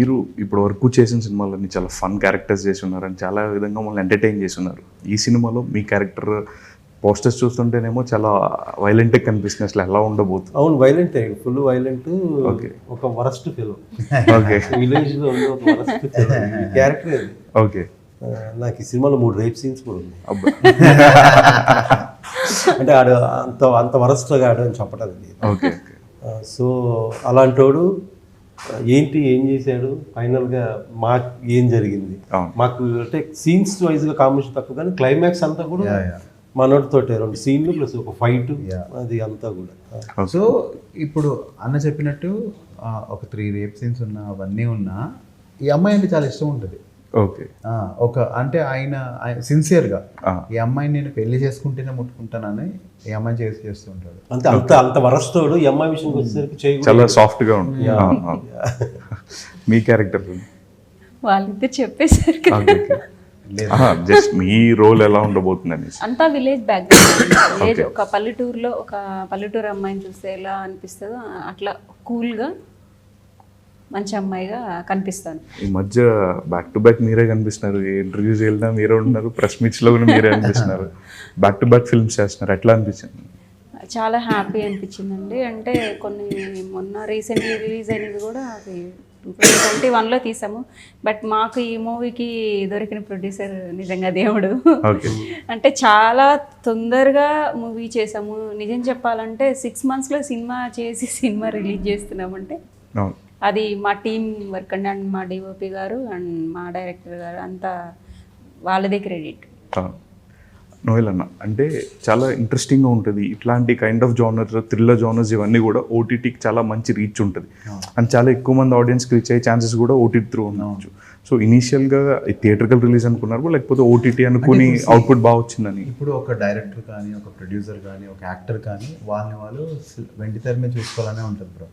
మీరు ఇప్పుడు వరకు చేసిన సినిమాలన్నీ చాలా ఫన్ క్యారెక్టర్స్ చేసి ఉన్నారు అని చాలా విధంగా మమ్మల్ని ఎంటర్టైన్ చేసి ఉన్నారు. ఈ సినిమాలో మీ క్యారెక్టర్ పోస్టర్స్ చూస్తుంటేనేమో చాలా వైలెంట్ కనిపిస్తుంది. అసలు ఎలా ఉండబోతుంది? అవును, వైలెంట్, ఫుల్ వైలెంట్. ఓకే, ఒక వరస్ట్ ఫిల్మ్. ఓకే, విలేజ్ లో ఉంది ఒక వరస్ట్ క్యారెక్టర్ అది. ఓకే. నాకు ఈ సినిమాలో 3 రేప్ సీన్స్ కూడా ఉన్నాయి. అబ్బా, అంటే ఆడు అంత వరస్ట్గా ఆడు అని చెప్పడానికి. ఓకే. సో అలాంటోడు ఏం చేశాడు, ఫైనల్గా మాకు ఏం జరిగింది, మాకు అంటే సీన్స్ వైజ్గా కాంబినేషన్ తక్కువ, కానీ క్లైమాక్స్ అంతా కూడా మనోడితోటే 2 సీన్లు ప్లస్ ఒక ఫైట్, అది అంతా కూడా. సో ఇప్పుడు అన్న చెప్పినట్టు ఒక 3 రేప్ సీన్స్ ఉన్నా, అవన్నీ ఉన్నా ఈ అమ్మాయి అంటే చాలా ఇష్టం ఉంటుంది. ఓకే. ఒక అంటే ఆయన సిన్సియర్గా ఈ అమ్మాయిని నేను పెళ్లి చేసుకుంటేనే ముట్టుకుంటానని ఈ అమ్మాయిని చేస్తుంటాడు. అంత వరస్టోడు ఈ అమ్మాయి విషయానికి వచ్చేసరికి చాలా సాఫ్ట్ గా ఉంటుంది. మీ క్యారెక్టర్ వాళ్ళిద్దరు చెప్పేశారు జస్ట్ మీ రోల్ ఎలా ఉండబోతుంది అనేసి. అంతా విలేజ్ బ్యాక్గ్రౌండ్. విలేజ్ ఒక పల్లెటూరులో ఒక పల్లెటూరు అమ్మాయిని చూస్తే ఎలా అనిపిస్తుందో అట్లా కూల్గా మంచి అమ్మాయిగా కనిపిస్తాను. ఈ మధ్య బ్యాక్ టు బ్యాక్ మీరే కనిపిస్తున్నారు. ఏ ఇంటర్వ్యూస్ వెళ్ళినా మీరే ఉంటున్నారు, ప్రెస్ మీట్స్ లో కూడా మీరే అనిపిస్తున్నారు. బ్యాక్ టు బ్యాక్ ఫిల్మ్స్ చేస్తున్నారు. ఎట్లా అనిపించింది? చాలా హ్యాపీ అనిపించిందండి. అంటే కొన్ని మొన్న రీసెంట్లీ రిలీజ్ అయినది కూడా అది 2021లో తీసాము. బట్ మాకు ఈ మూవీకి దొరికిన ప్రొడ్యూసర్ నిజంగా దేవుడు. అంటే చాలా తొందరగా మూవీ చేసాము. నిజం చెప్పాలంటే 6 monthsలో సినిమా చేసి సినిమా రిలీజ్ చేస్తున్నామంటే అది మా టీం వర్క్ అండి. అండ్ మా డిఓపి గారు అండ్ మా డైరెక్టర్ గారు అంతా వాళ్ళదే క్రెడిట్. నోయల్ అన్న అంటే చాలా ఇంట్రెస్టింగ్గా ఉంటుంది. ఇట్లాంటి kind of genres, thriller genres ఇవన్నీ కూడా ఓటీటీకి చాలా మంచి రీచ్ ఉంటుంది. అండ్ చాలా ఎక్కువ మంది ఆడియన్స్కి రీచ్ అయ్యే ఛాన్సెస్ కూడా ఓటీటీ త్రూ ఉండవచ్చు. సో ఇనీషియల్గా థియేటర్కల్ రిలీజ్ అనుకున్నారు, లేకపోతే ఓటీటీ అనుకుని అవుట్పుట్ బాగా వచ్చిందని? ఇప్పుడు ఒక డైరెక్టర్ కానీ, ఒక ప్రొడ్యూసర్ కానీ, ఒక యాక్టర్ కానీ వాళ్ళు వెండి తెర మీద చూసుకోవాలనే ఉంటుంది బ్రో.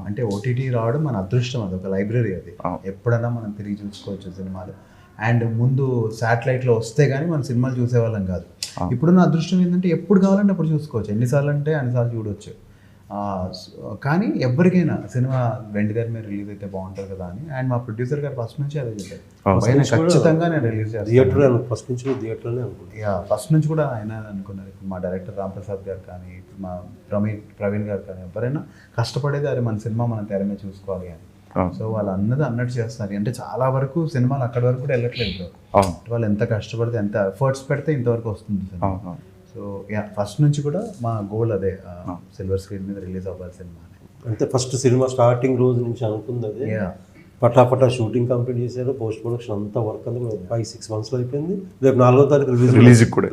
అంటే ఓటీటీ రావడం మన అదృష్టం, అది ఒక లైబ్రరీ. అది ఎప్పుడైనా మనం తిరిగి చూసుకోవచ్చు సినిమాలు. అండ్ ముందు శాటిలైట్లో వస్తే కానీ మనం సినిమాలు చూసేవాళ్ళం కాదు. ఇప్పుడు నా అదృష్టం ఏంటంటే ఎప్పుడు కావాలంటే అప్పుడు చూసుకోవచ్చు, ఎన్నిసార్లు అంటే అన్నిసార్లు చూడవచ్చు. కానీ ఎవరికైనా సినిమా వెండి తెర మీద రిలీజ్ అయితే బాగుంటుంది కదా అని. అండ్ మా ప్రొడ్యూసర్ గారు ఫస్ట్ నుంచి అదే చెప్పారు, ఖచ్చితంగా నేను రిలీజ్ చేస్తాను. ఫస్ట్ నుంచి కూడా ఆయన అనుకున్నారు. ఇప్పుడు మా డైరెక్టర్ రామ్ ప్రసాద్ గారు కానీ, ఇప్పుడు మా ప్రవీణ్ గారు కానీ, ఎవరైనా కష్టపడేది అరే మన సినిమా మనం తెర మీద చూసుకోవాలి అని. సో వాళ్ళు అన్నట్టు చేస్తారు. అంటే చాలా వరకు సినిమాలు అక్కడి వరకు కూడా వెళ్ళట్లేదు. వాళ్ళు ఎంత కష్టపడితే, ఎంత ఎఫర్ట్స్ పెడితే ఇంతవరకు వస్తుంది సినిమా. సో ఫస్ట్ నుంచి కూడా మా గోల్ అదే, సిల్వర్ స్క్రీన్ మీద రిలీజ్ అవ్వాలి సినిమా. అంటే ఫస్ట్ సినిమా స్టార్టింగ్ రోజు నుంచి అనుకుంది అదే. పటాపటా షూటింగ్ కంప్లీట్ చేశారు, పోస్ట్ ప్రొడక్షన్ అంతా వర్క్ అంతా 5-6 monthsలో అయిపోయింది. రేపు 4వ తారీఖు రిలీజ్ కూడా